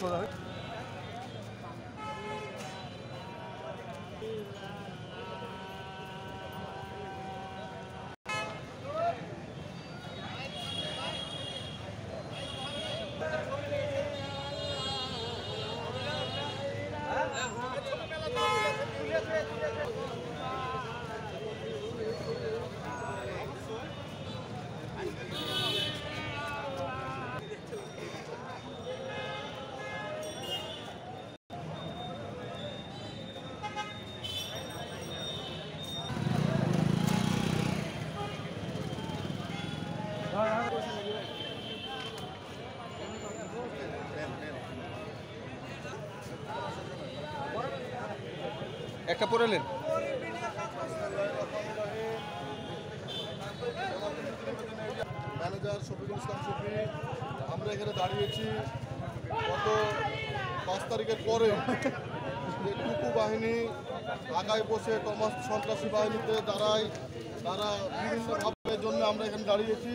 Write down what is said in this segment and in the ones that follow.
সোজা হয়ে একটা পরে নেন। ম্যানেজার শফিকুল ইসলাম শফি, আমরা এখানে দাঁড়িয়েছি গত 5 তারিখের পরে যে টুকু বাহিনী আগায় বসে টমাস সন্ত্রাসী বাহিনীতে দাঁড়ায়, তারা বিভিন্নভাবে জন্য আমরা এখানে দাঁড়িয়েছি।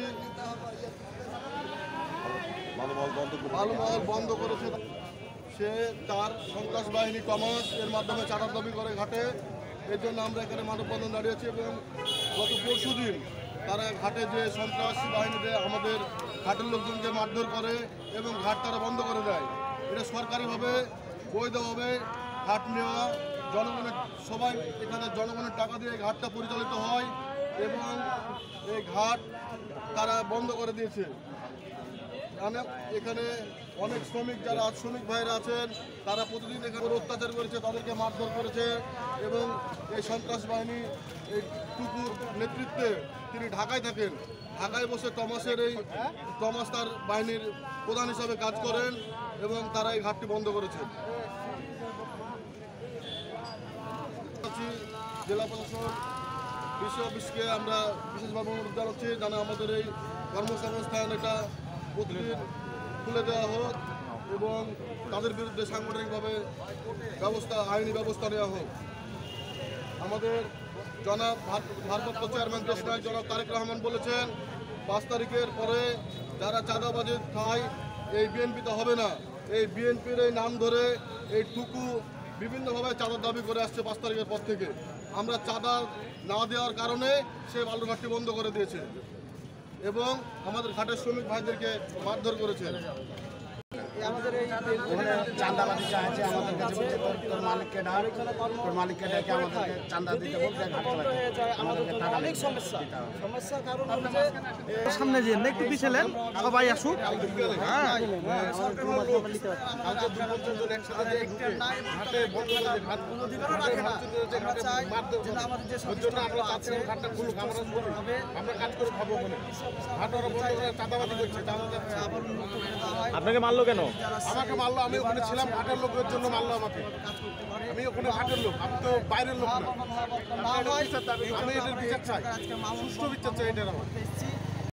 মালমহল বন্ধ করেছে, সে তার সন্ত্রাস বাহিনী টমাস এর মাধ্যমে চাঁদার দাবি করে ঘাটে। এর জন্য আমরা এখানে মানববন্ধন দাঁড়িয়েছি এবং গত পরশু দিন তারা ঘাটে যে সন্ত্রাসী বাহিনীতে আমাদের ঘাটের লোকজনকে মারধর করে এবং ঘাট তারা বন্ধ করে দেয়। এটা সরকারিভাবে বৈধভাবে ঘাট নেওয়া, জনগণের সবাই এখানে জনগণের টাকা দিয়ে ঘাটটা পরিচালিত হয় এবং এই ঘাট তারা বন্ধ করে দিয়েছে। এখানে অনেক শ্রমিক যারা শ্রমিক ভাইরা আছেন তারা প্রতিদিন এখানে অত্যাচার করেছে, তাদেরকে মারধর করেছে এবং এই সন্ত্রাস বাহিনী এই টুকুর নেতৃত্বে তিনি ঢাকায় থাকেন। ঢাকায় বসে টমাসের এই টমাস তার বাহিনীর প্রধান হিসাবে কাজ করেন এবং তারা এই ঘাটটি বন্ধ করেছেন। জেলা প্রশাসন কৃষি অফিসকে আমরা বিশেষভাবে অনুরোধ জানাচ্ছি যেন আমাদের এই কর্মসংস্থান এটা প্রতিদিন খুলে দেওয়া হোক এবং তাদের বিরুদ্ধে সাংগঠনিকভাবে আইনি ব্যবস্থা নেওয়া হোক। আমাদের জনাব ভারপ্রাপ্ত চেয়ারম্যান দেশ নায়ক জনাব তারেক রহমান বলেছেন 5 তারিখের পরে যারা চাঁদাবাজি খায় এই বিএনপিতে হবে না। এই বিএনপির এই নাম ধরে এই টুকু বিভিন্নভাবে চাঁদার দাবি করে আসছে 5 তারিখের পর থেকে। আমরা চাঁদা না দেওয়ার কারণে সে বালুরঘাটটি বন্ধ করে দিয়েছে এবং আমাদের ঘাটের শ্রমিক ভাইদেরকে মারধর করেছে। আমাদের এই চাঁদাবাজি চাইছে আমাদের কাছে, তোর মালিককে ডাক, তোর মালিককে ডেকে আমাদেরকে চাঁদা দিতে বলতে আমাদেরকে টাকা অনেক সমস্যার কারণ হচ্ছে সামনে যে একটু পিছলেন সবাই আসুক। আপনাকে মারলো কেন? আমাকে মারলো, আমি ওখানে ছিলাম, ঘাটের লোকের জন্য মারলো আমাকে। আমি ওখানে ঘাটের লোক, আমি তো বাইরের লোক না। আমি এটার বিচার চাই, সুষ্ঠু বিচার চাই এটার আমার।